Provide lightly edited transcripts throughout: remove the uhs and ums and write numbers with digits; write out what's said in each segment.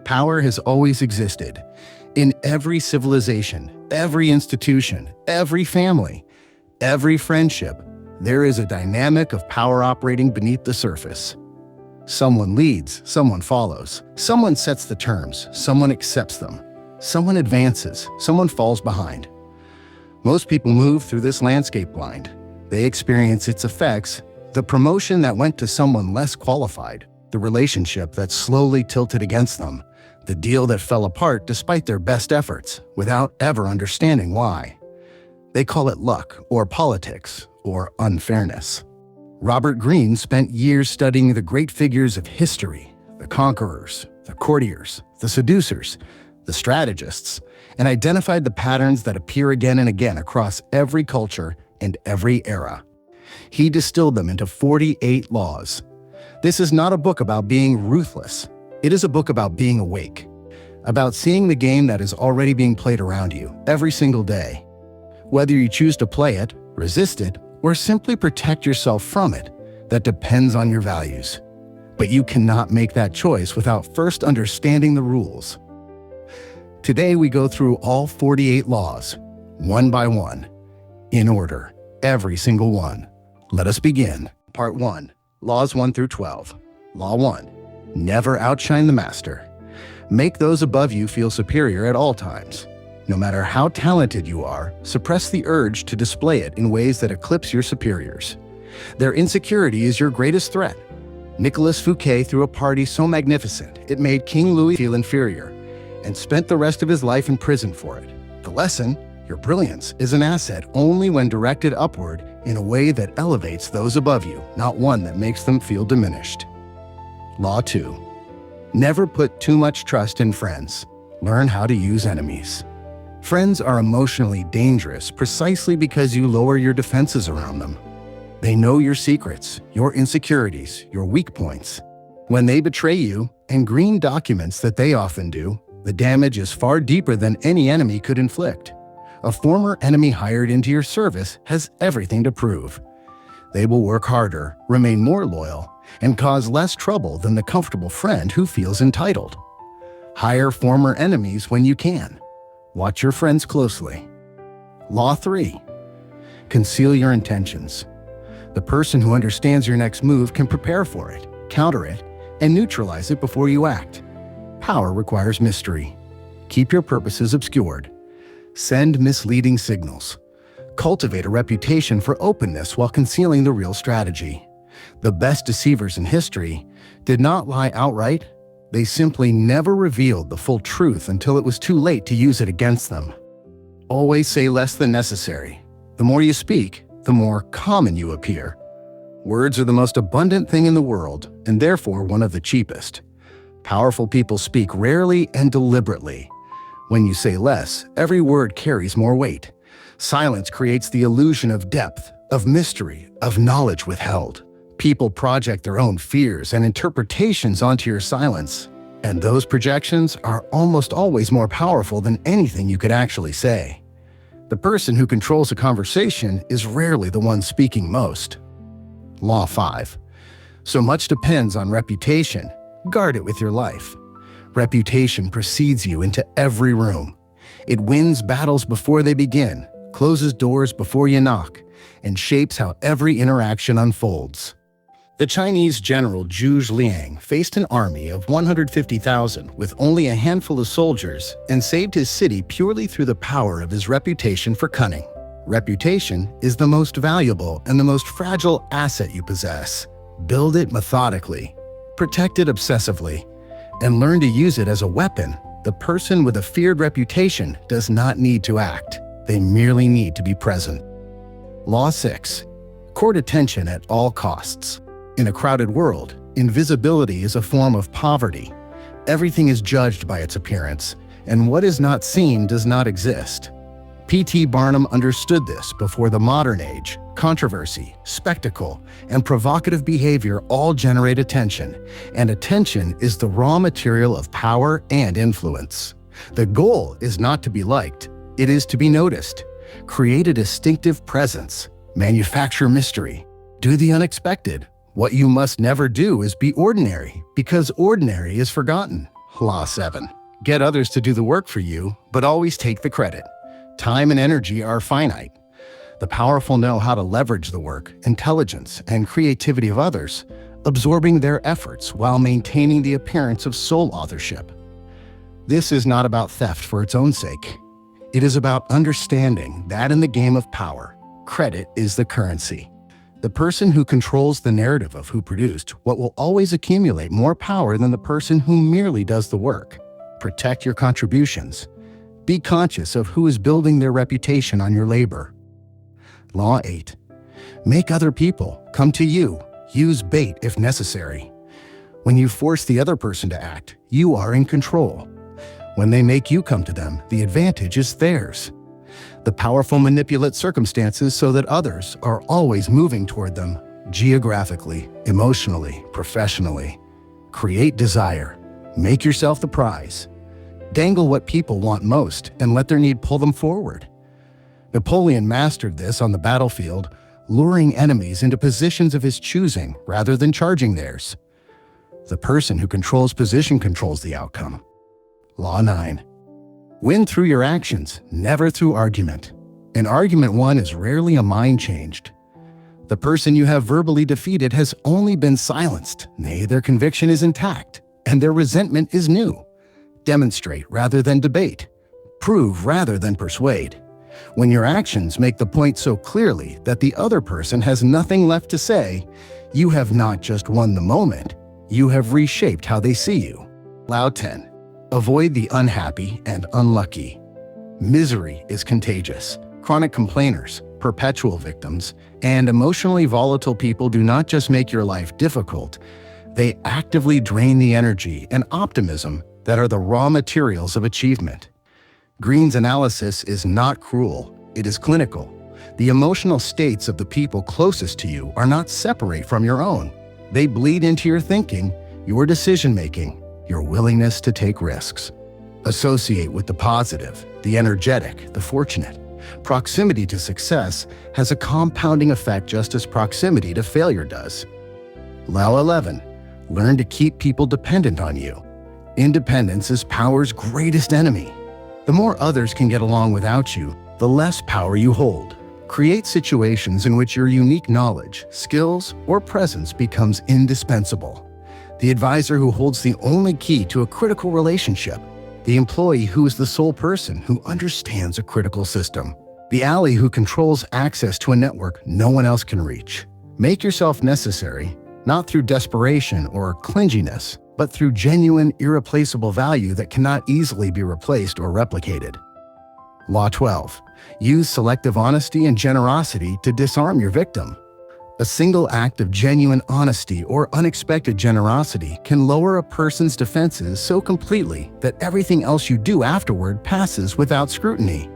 Power has always existed. In every civilization, every institution, every family, every friendship, there is a dynamic of power operating beneath the surface. Someone leads, someone follows. Someone sets the terms, someone accepts them. Someone advances, someone falls behind. Most people move through this landscape blind. They experience its effects, the promotion that went to someone less qualified, the relationship that slowly tilted against them, the deal that fell apart despite their best efforts, without ever understanding why. They call it luck, or politics, or unfairness. Robert Greene spent years studying the great figures of history, the conquerors, the courtiers, the seducers, the strategists, and identified the patterns that appear again and again across every culture and every era. He distilled them into 48 laws. This is not a book about being ruthless. It is a book about being awake, about seeing the game that is already being played around you every single day. Whether you choose to play it, resist it, or simply protect yourself from it, that depends on your values. But you cannot make that choice without first understanding the rules. Today we go through all 48 laws, one by one, in order, every single one. Let us begin. Part 1, Laws 1 through 12. Law 1, never outshine the master. Make those above you feel superior at all times. No matter how talented you are, suppress the urge to display it in ways that eclipse your superiors. Their insecurity is your greatest threat. Nicolas Fouquet threw a party so magnificent it made King Louis feel inferior, and spent the rest of his life in prison for it. The lesson: your brilliance is an asset only when directed upward in a way that elevates those above you, not one that makes them feel diminished. Law 2. Never put too much trust in friends. Learn how to use enemies. Friends are emotionally dangerous precisely because you lower your defenses around them. They know your secrets, your insecurities, your weak points. When they betray you, and Greene documents that they often do, the damage is far deeper than any enemy could inflict. A former enemy hired into your service has everything to prove. They will work harder, remain more loyal, and cause less trouble than the comfortable friend who feels entitled. Hire former enemies when you can. Watch your friends closely. Law 3. Conceal your intentions. The person who understands your next move can prepare for it, counter it, and neutralize it before you act. Power requires mystery. Keep your purposes obscured. Send misleading signals. Cultivate a reputation for openness while concealing the real strategy. The best deceivers in history did not lie outright. They simply never revealed the full truth until it was too late to use it against them. Always say less than necessary. The more you speak, the more common you appear. Words are the most abundant thing in the world, and therefore one of the cheapest. Powerful people speak rarely and deliberately. When you say less, every word carries more weight. Silence creates the illusion of depth, of mystery, of knowledge withheld. People project their own fears and interpretations onto your silence, and those projections are almost always more powerful than anything you could actually say. The person who controls a conversation is rarely the one speaking most. Law 5. So much depends on reputation. Guard it with your life. Reputation precedes you into every room. It wins battles before they begin, closes doors before you knock, and shapes how every interaction unfolds. The Chinese general Zhu Zhiliang faced an army of 150,000 with only a handful of soldiers and saved his city purely through the power of his reputation for cunning. Reputation is the most valuable and the most fragile asset you possess. Build it methodically, protect it obsessively, and learn to use it as a weapon. The person with a feared reputation does not need to act. They merely need to be present. Law 6. Court attention at all costs. In a crowded world, invisibility is a form of poverty. Everything is judged by its appearance, and what is not seen does not exist. P.T. Barnum understood this before the modern age. Controversy, spectacle, and provocative behavior all generate attention, and attention is the raw material of power and influence. The goal is not to be liked, it is to be noticed. Create a distinctive presence, manufacture mystery, do the unexpected. What you must never do is be ordinary, because ordinary is forgotten. Law 7. Get others to do the work for you, but always take the credit. Time and energy are finite. The powerful know how to leverage the work, intelligence, and creativity of others, absorbing their efforts while maintaining the appearance of sole authorship. This is not about theft for its own sake. It is about understanding that in the game of power, credit is the currency. The person who controls the narrative of who produced what will always accumulate more power than the person who merely does the work. Protect your contributions. Be conscious of who is building their reputation on your labor. Law 8. Make other people come to you. Use bait if necessary. When you force the other person to act, you are in control. When they make you come to them, the advantage is theirs. The powerful manipulate circumstances so that others are always moving toward them, geographically, emotionally, professionally. Create desire. Make yourself the prize. Dangle what people want most and let their need pull them forward. Napoleon mastered this on the battlefield, luring enemies into positions of his choosing rather than charging theirs. The person who controls position controls the outcome. Law 9. Win through your actions, never through argument. An argument won is rarely a mind changed. The person you have verbally defeated has only been silenced, nay, their conviction is intact, and their resentment is new. Demonstrate rather than debate. Prove rather than persuade. When your actions make the point so clearly that the other person has nothing left to say, you have not just won the moment, you have reshaped how they see you. Law 10. Avoid the unhappy and unlucky. Misery is contagious. Chronic complainers, perpetual victims, and emotionally volatile people do not just make your life difficult, they actively drain the energy and optimism that are the raw materials of achievement. Greene's analysis is not cruel, it is clinical. The emotional states of the people closest to you are not separate from your own. They bleed into your thinking, your decision-making, your willingness to take risks. Associate with the positive, the energetic, the fortunate. Proximity to success has a compounding effect just as proximity to failure does. Law 11. Learn to keep people dependent on you. Independence is power's greatest enemy. The more others can get along without you, the less power you hold. Create situations in which your unique knowledge, skills, or presence becomes indispensable. The advisor who holds the only key to a critical relationship. The employee who is the sole person who understands a critical system. The ally who controls access to a network no one else can reach. Make yourself necessary, not through desperation or clinginess, but through genuine, irreplaceable value that cannot easily be replaced or replicated. Law 12. Use selective honesty and generosity to disarm your victim. A single act of genuine honesty or unexpected generosity can lower a person's defenses so completely that everything else you do afterward passes without scrutiny.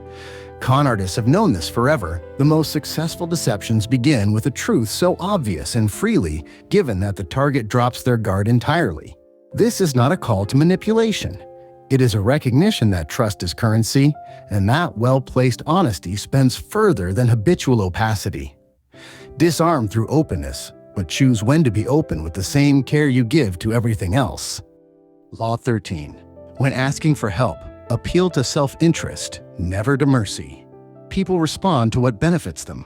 Con artists have known this forever. The most successful deceptions begin with a truth so obvious and freely given that the target drops their guard entirely. This is not a call to manipulation. It is a recognition that trust is currency, and that well-placed honesty spends further than habitual opacity. Disarm through openness, but choose when to be open with the same care you give to everything else. Law 13. When asking for help, appeal to self-interest, never to mercy. People respond to what benefits them.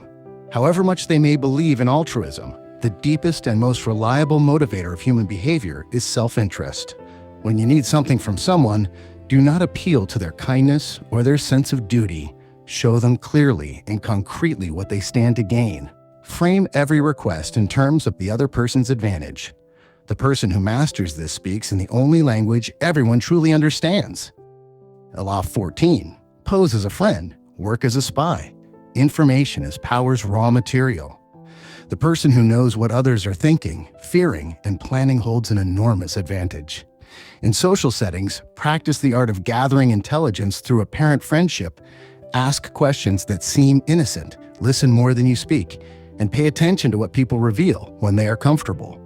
However much they may believe in altruism, the deepest and most reliable motivator of human behavior is self-interest. When you need something from someone, do not appeal to their kindness or their sense of duty. Show them clearly and concretely what they stand to gain. Frame every request in terms of the other person's advantage. The person who masters this speaks in the only language everyone truly understands. Law 14. Pose as a friend, work as a spy. Information is power's raw material. The person who knows what others are thinking, fearing, and planning holds an enormous advantage. In social settings, practice the art of gathering intelligence through apparent friendship. Ask questions that seem innocent, listen more than you speak, and pay attention to what people reveal when they are comfortable.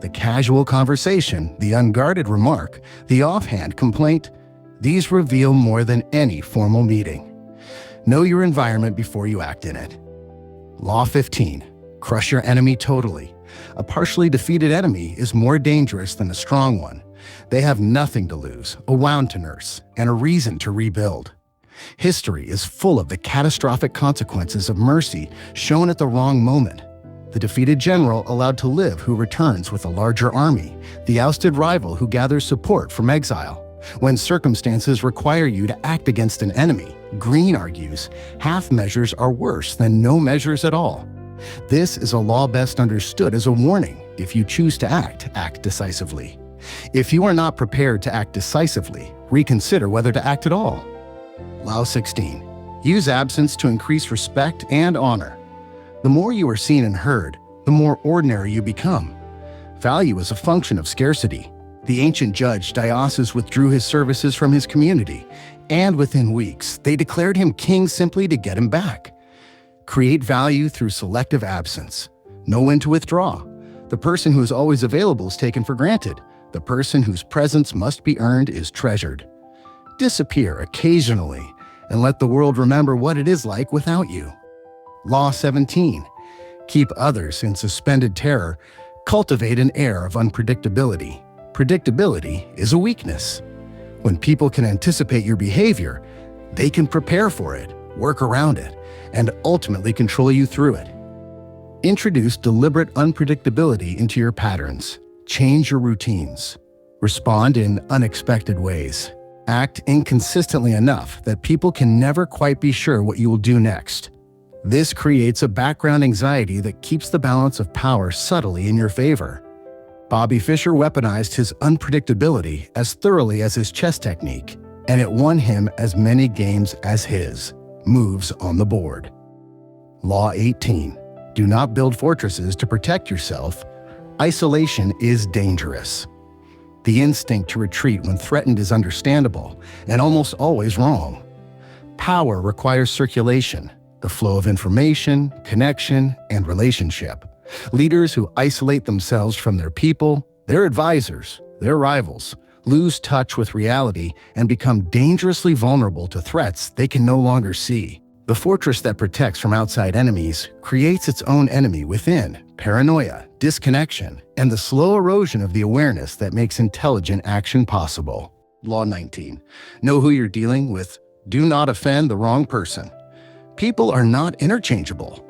The casual conversation, the unguarded remark, the offhand complaint, these reveal more than any formal meeting. Know your environment before you act in it. Law 15. Crush your enemy totally. A partially defeated enemy is more dangerous than a strong one. They have nothing to lose, a wound to nurse, and a reason to rebuild. History is full of the catastrophic consequences of mercy shown at the wrong moment. The defeated general allowed to live who returns with a larger army, the ousted rival who gathers support from exile. When circumstances require you to act against an enemy, Greene argues, half measures are worse than no measures at all. This is a law best understood as a warning. If you choose to act decisively. If you are not prepared to act decisively, reconsider whether to act at all. Law 16. Use absence to increase respect and honor. The more you are seen and heard, the more ordinary you become. Value is a function of scarcity. The ancient judge Dionysus withdrew his services from his community, and within weeks, they declared him king simply to get him back. Create value through selective absence. Know when to withdraw. The person who is always available is taken for granted. The person whose presence must be earned is treasured. Disappear occasionally and let the world remember what it is like without you. Law 17. Keep others in suspended terror. Cultivate an air of unpredictability. Predictability is a weakness. When people can anticipate your behavior, they can prepare for it, work around it, and ultimately control you through it. Introduce deliberate unpredictability into your patterns. Change your routines. Respond in unexpected ways. Act inconsistently enough that people can never quite be sure what you will do next. This creates a background anxiety that keeps the balance of power subtly in your favor. Bobby Fischer weaponized his unpredictability as thoroughly as his chess technique, and it won him as many games as his moves on the board. Law 18. Do not build fortresses to protect yourself. Isolation is dangerous. The instinct to retreat when threatened is understandable and almost always wrong. Power requires circulation, the flow of information, connection, and relationship. Leaders who isolate themselves from their people, their advisors, their rivals, lose touch with reality and become dangerously vulnerable to threats they can no longer see. The fortress that protects from outside enemies creates its own enemy within: paranoia, disconnection, and the slow erosion of the awareness that makes intelligent action possible. Law 19. Know who you're dealing with. Do not offend the wrong person. People are not interchangeable.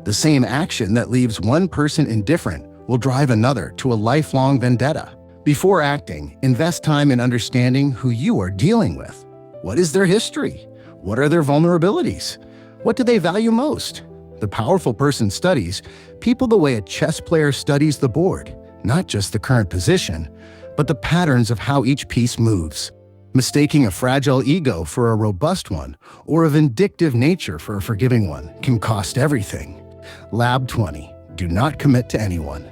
The same action that leaves one person indifferent will drive another to a lifelong vendetta. Before acting, invest time in understanding who you are dealing with. What is their history? What are their vulnerabilities? What do they value most? The powerful person studies people the way a chess player studies the board, not just the current position, but the patterns of how each piece moves. Mistaking a fragile ego for a robust one, or a vindictive nature for a forgiving one, can cost everything. Lab 20. Do not commit to anyone.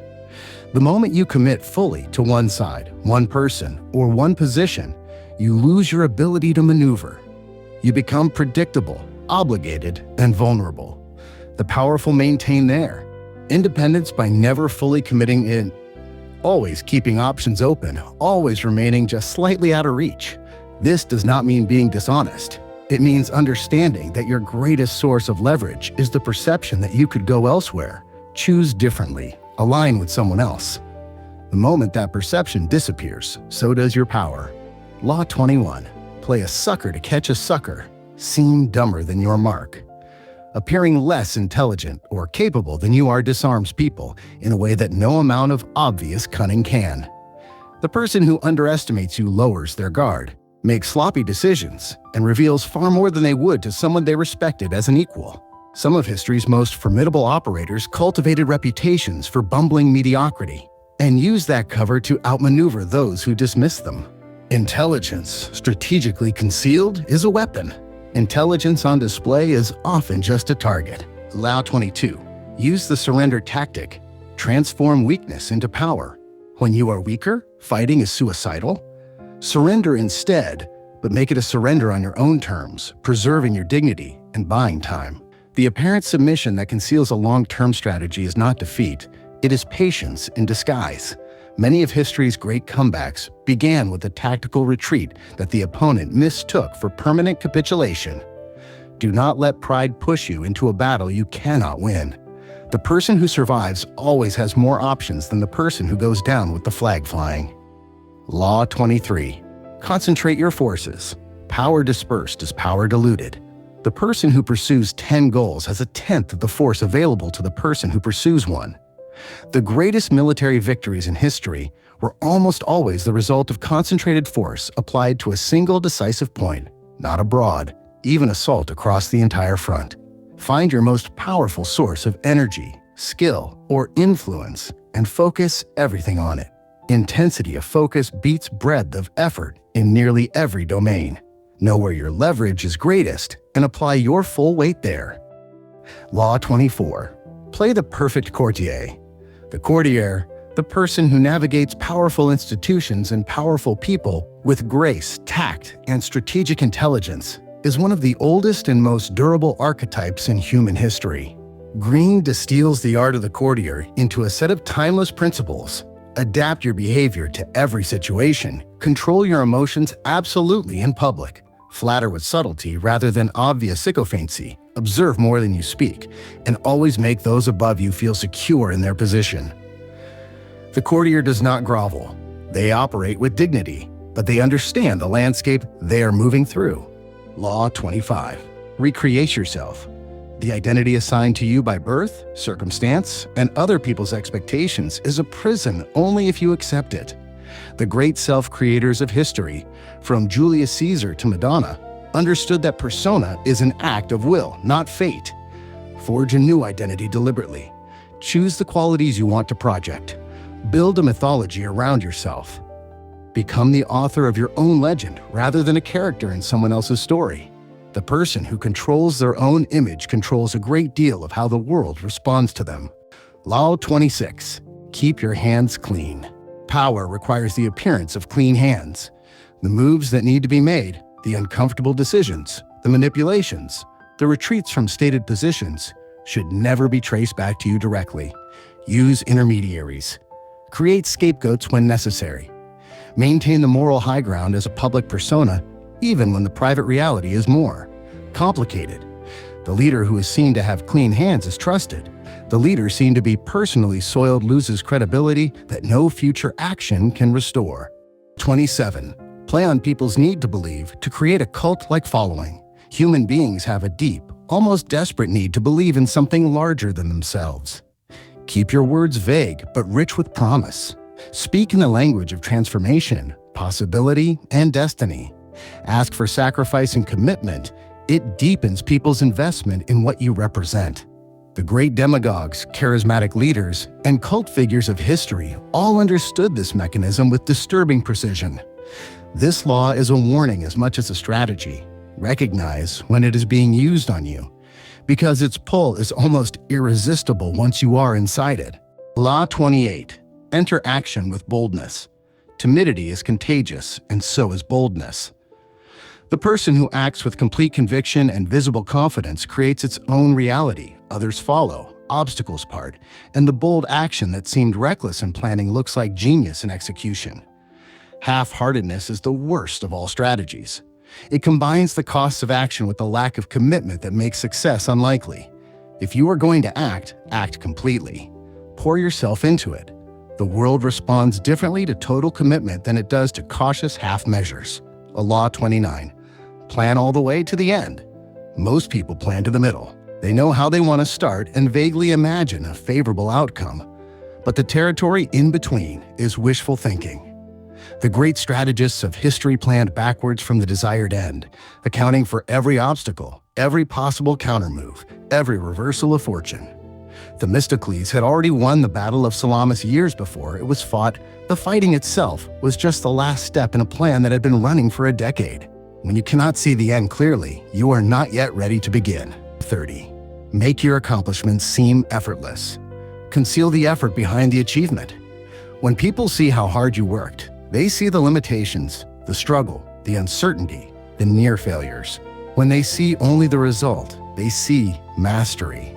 The moment you commit fully to one side, one person, or one position, you lose your ability to maneuver. You become predictable, obligated, and vulnerable. The powerful maintain their independence by never fully committing in, always keeping options open, always remaining just slightly out of reach. This does not mean being dishonest. It means understanding that your greatest source of leverage is the perception that you could go elsewhere, choose differently, align with someone else. The moment that perception disappears, so does your power. Law 21. Play a sucker to catch a sucker. Seem dumber than your mark. Appearing less intelligent or capable than you are disarms people in a way that no amount of obvious cunning can. The person who underestimates you lowers their guard, makes sloppy decisions, and reveals far more than they would to someone they respected as an equal. Some of history's most formidable operators cultivated reputations for bumbling mediocrity and used that cover to outmaneuver those who dismissed them. Intelligence, strategically concealed, is a weapon. Intelligence on display is often just a target. Law 22. Use the surrender tactic. Transform weakness into power. When you are weaker, fighting is suicidal. Surrender instead, but make it a surrender on your own terms, preserving your dignity and buying time. The apparent submission that conceals a long-term strategy is not defeat. It is patience in disguise. Many of history's great comebacks began with a tactical retreat that the opponent mistook for permanent capitulation. Do not let pride push you into a battle you cannot win. The person who survives always has more options than the person who goes down with the flag flying. Law 23. Concentrate your forces. Power dispersed is power diluted. The person who pursues 10 goals has a tenth of the force available to the person who pursues one. The greatest military victories in history were almost always the result of concentrated force applied to a single decisive point, not a broad, even assault across the entire front. Find your most powerful source of energy, skill, or influence and focus everything on it. Intensity of focus beats breadth of effort in nearly every domain. Know where your leverage is greatest and apply your full weight there. Law 24. Play the perfect courtier. The courtier, the person who navigates powerful institutions and powerful people with grace, tact, and strategic intelligence, is one of the oldest and most durable archetypes in human history. Greene distills the art of the courtier into a set of timeless principles. Adapt your behavior to every situation. Control your emotions absolutely in public. Flatter with subtlety rather than obvious sycophancy. Observe more than you speak, and always make those above you feel secure in their position. The courtier does not grovel. They operate with dignity, but they understand the landscape they are moving through. Law 25. Recreate yourself. The identity assigned to you by birth, circumstance, and other people's expectations is a prison only if you accept it. The great self-creators of history, from Julius Caesar to Madonna, understood that persona is an act of will, not fate. Forge a new identity deliberately. Choose the qualities you want to project. Build a mythology around yourself. Become the author of your own legend rather than a character in someone else's story. The person who controls their own image controls a great deal of how the world responds to them. Law 26. Keep your hands clean. Power requires the appearance of clean hands. The moves that need to be made, the uncomfortable decisions, the manipulations, the retreats from stated positions should never be traced back to you directly. Use intermediaries. Create scapegoats when necessary. Maintain the moral high ground as a public persona, even when the private reality is more complicated. The leader who is seen to have clean hands is trusted. The leader seen to be personally soiled loses credibility that no future action can restore. 27. Play on people's need to believe to create a cult-like following. Human beings have a deep, almost desperate need to believe in something larger than themselves. Keep your words vague but rich with promise. Speak in the language of transformation, possibility, and destiny. Ask for sacrifice and commitment. It deepens people's investment in what you represent. The great demagogues, charismatic leaders, and cult figures of history all understood this mechanism with disturbing precision. This law is a warning as much as a strategy. Recognize when it is being used on you, because its pull is almost irresistible once you are inside it. Law 28. Enter action with boldness. Timidity is contagious, and so is boldness. The person who acts with complete conviction and visible confidence creates its own reality. Others follow, obstacles part, and the bold action that seemed reckless in planning looks like genius in execution. Half-heartedness is the worst of all strategies. It combines the costs of action with the lack of commitment that makes success unlikely. If you are going to act, act completely. Pour yourself into it. The world responds differently to total commitment than it does to cautious half measures. Law 29. Plan all the way to the end. Most people plan to the middle. They know how they want to start and vaguely imagine a favorable outcome. But the territory in between is wishful thinking. The great strategists of history planned backwards from the desired end, accounting for every obstacle, every possible countermove, every reversal of fortune. Themistocles had already won the Battle of Salamis years before it was fought. The fighting itself was just the last step in a plan that had been running for a decade. When you cannot see the end clearly, you are not yet ready to begin. 30. Make your accomplishments seem effortless. Conceal the effort behind the achievement. When people see how hard you worked, they see the limitations, the struggle, the uncertainty, the near failures. When they see only the result, they see mastery.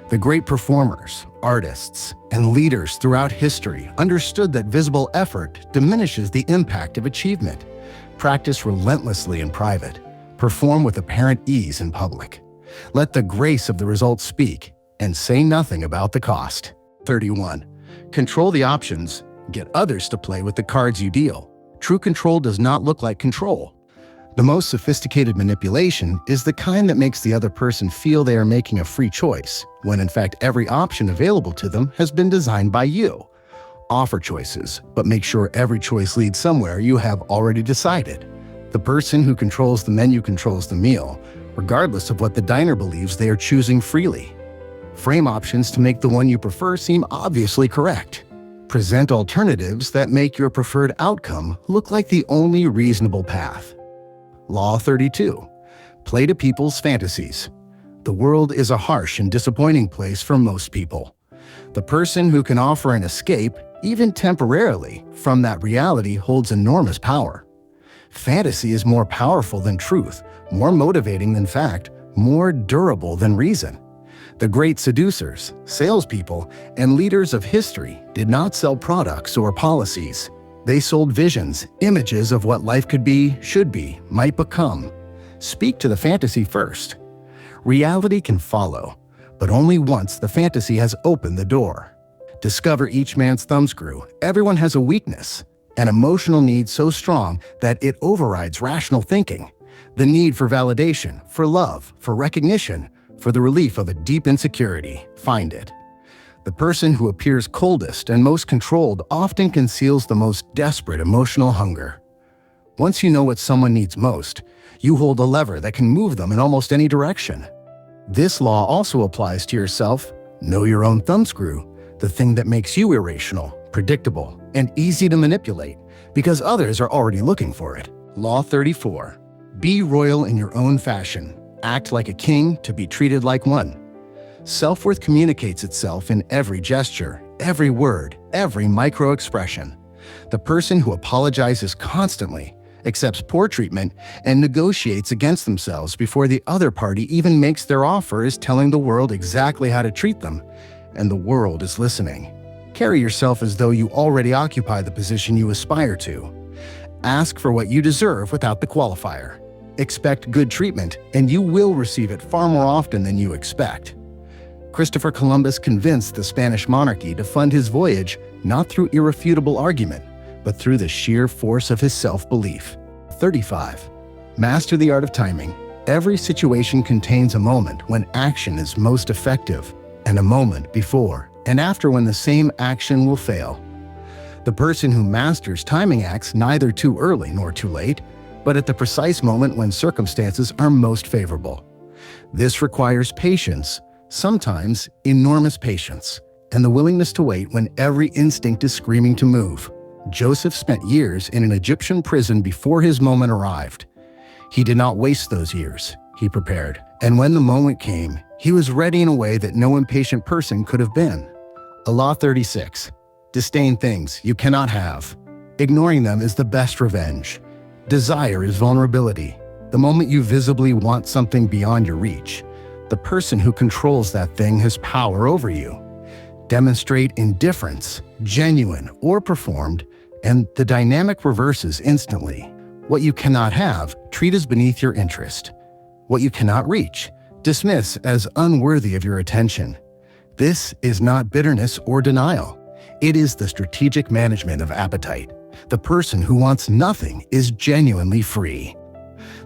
The great performers, artists, and leaders throughout history understood that visible effort diminishes the impact of achievement. Practice relentlessly in private. Perform with apparent ease in public. Let the grace of the result speak, and say nothing about the cost. 31. Control the options, Get others to play with the cards you deal. True control does not look like control. The most sophisticated manipulation is the kind that makes the other person feel they are making a free choice, when in fact every option available to them has been designed by you. Offer choices, but make sure every choice leads somewhere you have already decided. The person who controls the menu controls the meal, regardless of what the diner believes they are choosing freely. Frame options to make the one you prefer seem obviously correct. Present alternatives that make your preferred outcome look like the only reasonable path. Law 32. Play to people's fantasies. The world is a harsh and disappointing place for most people. The person who can offer an escape, even temporarily, from that reality holds enormous power. Fantasy is more powerful than truth, more motivating than fact, more durable than reason. The great seducers, salespeople, and leaders of history did not sell products or policies. They sold visions, images of what life could be, should be, might become. Speak to the fantasy first. Reality can follow, but only once the fantasy has opened the door. Discover each man's thumbscrew. Everyone has a weakness, an emotional need so strong that it overrides rational thinking. The need for validation, for love, for recognition, for the relief of a deep insecurity. Find it. The person who appears coldest and most controlled often conceals the most desperate emotional hunger. Once you know what someone needs most, you hold a lever that can move them in almost any direction. This law also applies to yourself. Know your own thumbscrew, the thing that makes you irrational, predictable, and easy to manipulate, because others are already looking for it. Law 34. Be royal in your own fashion. Act like a king to be treated like one. Self-worth communicates itself in every gesture, every word, every micro-expression. The person who apologizes constantly, accepts poor treatment, and negotiates against themselves before the other party even makes their offer is telling the world exactly how to treat them, and the world is listening. Carry yourself as though you already occupy the position you aspire to. Ask for what you deserve without the qualifier. Expect good treatment, and you will receive it far more often than you expect. Christopher Columbus convinced the Spanish monarchy to fund his voyage not through irrefutable argument, but through the sheer force of his self-belief. 35. Master the art of timing. Every situation contains a moment when action is most effective, and a moment before and after when the same action will fail. The person who masters timing acts neither too early nor too late, but at the precise moment when circumstances are most favorable. This requires patience, sometimes enormous patience, and the willingness to wait when every instinct is screaming to move. Joseph spent years in an Egyptian prison before his moment arrived. He did not waste those years. He prepared. And when the moment came, he was ready in a way that no impatient person could have been. Law 36. Disdain things you cannot have. Ignoring them is the best revenge. Desire is vulnerability. The moment you visibly want something beyond your reach, the person who controls that thing has power over you. Demonstrate indifference, genuine or performed, and the dynamic reverses instantly. What you cannot have, treat as beneath your interest. What you cannot reach, dismiss as unworthy of your attention. This is not bitterness or denial. It is the strategic management of appetite. The person who wants nothing is genuinely free.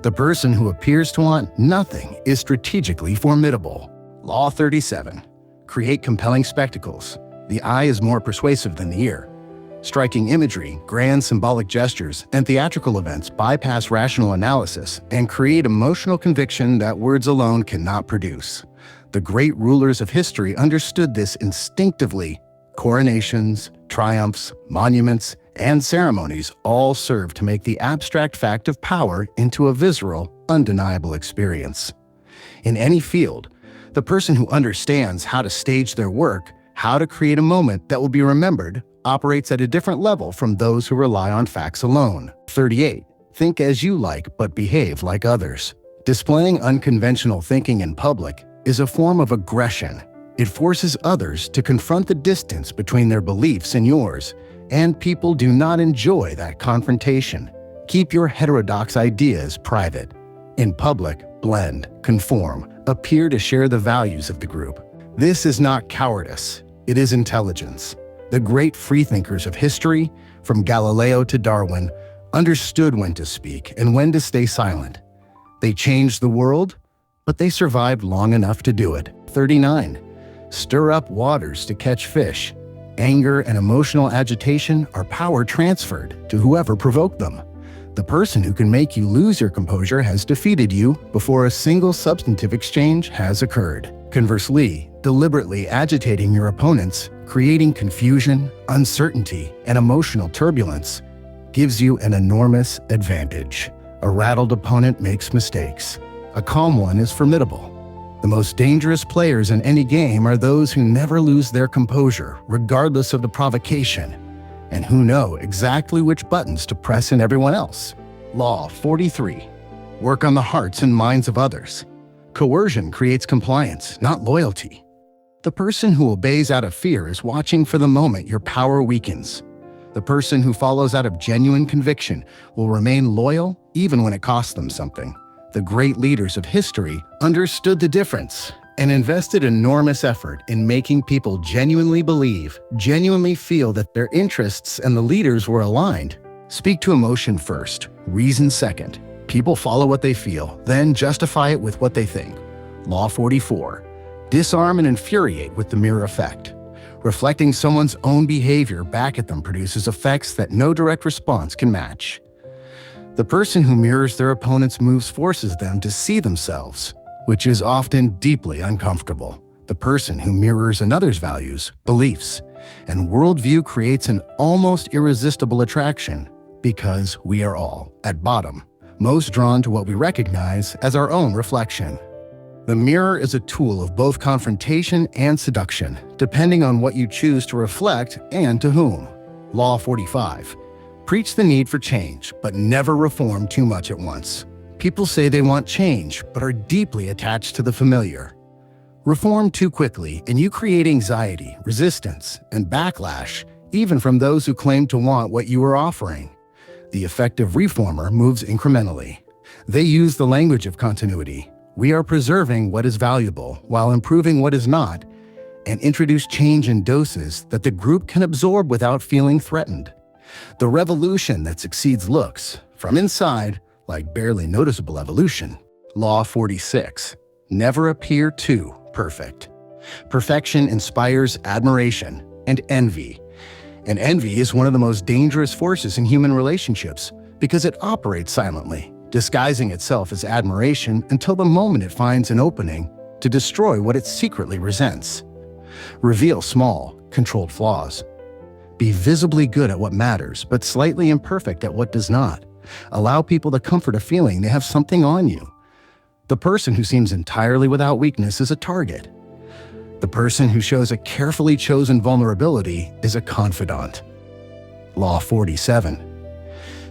The person who appears to want nothing is strategically formidable. Law 37. Create compelling spectacles. The eye is more persuasive than the ear. Striking imagery, grand symbolic gestures, and theatrical events bypass rational analysis and create emotional conviction that words alone cannot produce. The great rulers of history understood this instinctively. Coronations, triumphs, monuments, and ceremonies all serve to make the abstract fact of power into a visceral, undeniable experience. In any field, the person who understands how to stage their work, how to create a moment that will be remembered, operates at a different level from those who rely on facts alone. 38. Think as you like, but behave like others. Displaying unconventional thinking in public is a form of aggression. It forces others to confront the distance between their beliefs and yours, and people do not enjoy that confrontation. Keep your heterodox ideas private. In public, blend, conform, appear to share the values of the group. This is not cowardice, it is intelligence. The great freethinkers of history, from Galileo to Darwin, understood when to speak and when to stay silent. They changed the world, but they survived long enough to do it. 39. Stir up waters to catch fish. Anger and emotional agitation are power transferred to whoever provoked them. The person who can make you lose your composure has defeated you before a single substantive exchange has occurred. Conversely, deliberately agitating your opponents, creating confusion, uncertainty, and emotional turbulence gives you an enormous advantage. A rattled opponent makes mistakes. A calm one is formidable. The most dangerous players in any game are those who never lose their composure, regardless of the provocation, and who know exactly which buttons to press in everyone else. Law 43. Work on the hearts and minds of others. Coercion creates compliance, not loyalty. The person who obeys out of fear is watching for the moment your power weakens. The person who follows out of genuine conviction will remain loyal even when it costs them something. The great leaders of history understood the difference and invested enormous effort in making people genuinely believe, genuinely feel that their interests and the leaders were aligned. Speak to emotion first, reason second. People follow what they feel, then justify it with what they think. Law 44. Disarm and infuriate with the mirror effect. Reflecting someone's own behavior back at them produces effects that no direct response can match. The person who mirrors their opponent's moves forces them to see themselves, which is often deeply uncomfortable. The person who mirrors another's values, beliefs, and worldview creates an almost irresistible attraction because we are all, at bottom, most drawn to what we recognize as our own reflection. The mirror is a tool of both confrontation and seduction, depending on what you choose to reflect and to whom. Law 45. Preach the need for change, but never reform too much at once. People say they want change, but are deeply attached to the familiar. Reform too quickly, and you create anxiety, resistance, and backlash, even from those who claim to want what you are offering. The effective reformer moves incrementally. They use the language of continuity. We are preserving what is valuable while improving what is not, and introduce change in doses that the group can absorb without feeling threatened. The revolution that succeeds looks, from inside, like barely noticeable evolution. Law 46. Never appear too perfect. Perfection inspires admiration and envy. And envy is one of the most dangerous forces in human relationships because it operates silently, disguising itself as admiration until the moment it finds an opening to destroy what it secretly resents. Reveal small, controlled flaws. Be visibly good at what matters, but slightly imperfect at what does not. Allow people the comfort of feeling they have something on you. The person who seems entirely without weakness is a target. The person who shows a carefully chosen vulnerability is a confidant. Law 47.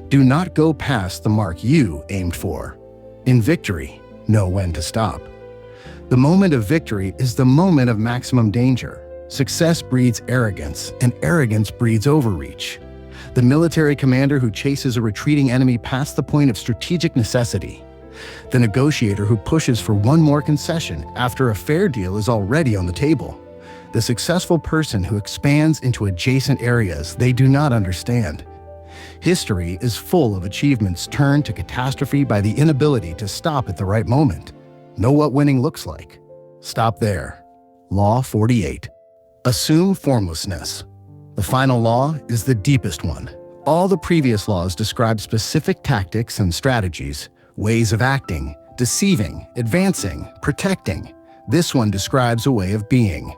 Do not go past the mark you aimed for. In victory, know when to stop. The moment of victory is the moment of maximum danger. Success breeds arrogance, and arrogance breeds overreach. The military commander who chases a retreating enemy past the point of strategic necessity. The negotiator who pushes for one more concession after a fair deal is already on the table. The successful person who expands into adjacent areas they do not understand. History is full of achievements turned to catastrophe by the inability to stop at the right moment. Know what winning looks like. Stop there. Law 48. Assume formlessness. The final law is the deepest one. All the previous laws describe specific tactics and strategies, ways of acting, deceiving, advancing, protecting. This one describes a way of being.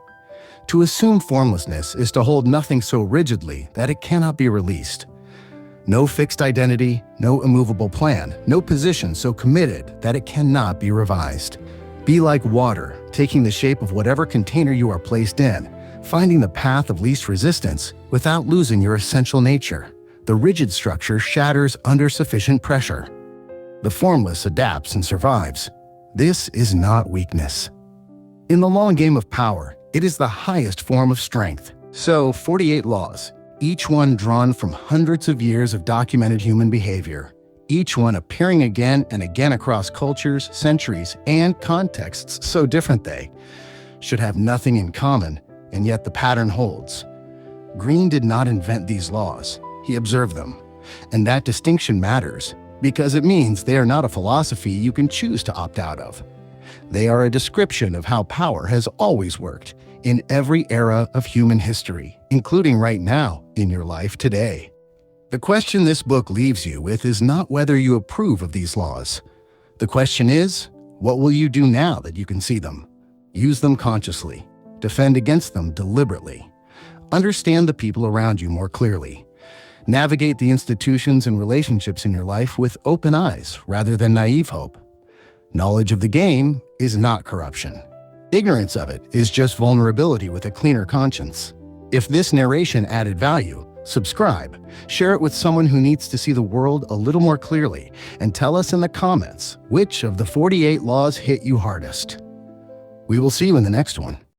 To assume formlessness is to hold nothing so rigidly that it cannot be released. No fixed identity, no immovable plan, no position so committed that it cannot be revised. Be like water, taking the shape of whatever container you are placed in, finding the path of least resistance without losing your essential nature. The rigid structure shatters under sufficient pressure. The formless adapts and survives. This is not weakness. In the long game of power, it is the highest form of strength. So, 48 laws, each one drawn from hundreds of years of documented human behavior, each one appearing again and again across cultures, centuries, and contexts so different they should have nothing in common, and yet the pattern holds. Greene did not invent these laws, he observed them. And that distinction matters because it means they are not a philosophy you can choose to opt out of. They are a description of how power has always worked in every era of human history, including right now in your life today. The question this book leaves you with is not whether you approve of these laws. The question is, what will you do now that you can see them? Use them consciously. Defend against them deliberately. Understand the people around you more clearly. Navigate the institutions and relationships in your life with open eyes rather than naive hope. Knowledge of the game is not corruption. Ignorance of it is just vulnerability with a cleaner conscience. If this narration added value, subscribe, share it with someone who needs to see the world a little more clearly, and tell us in the comments which of the 48 laws hit you hardest. We will see you in the next one.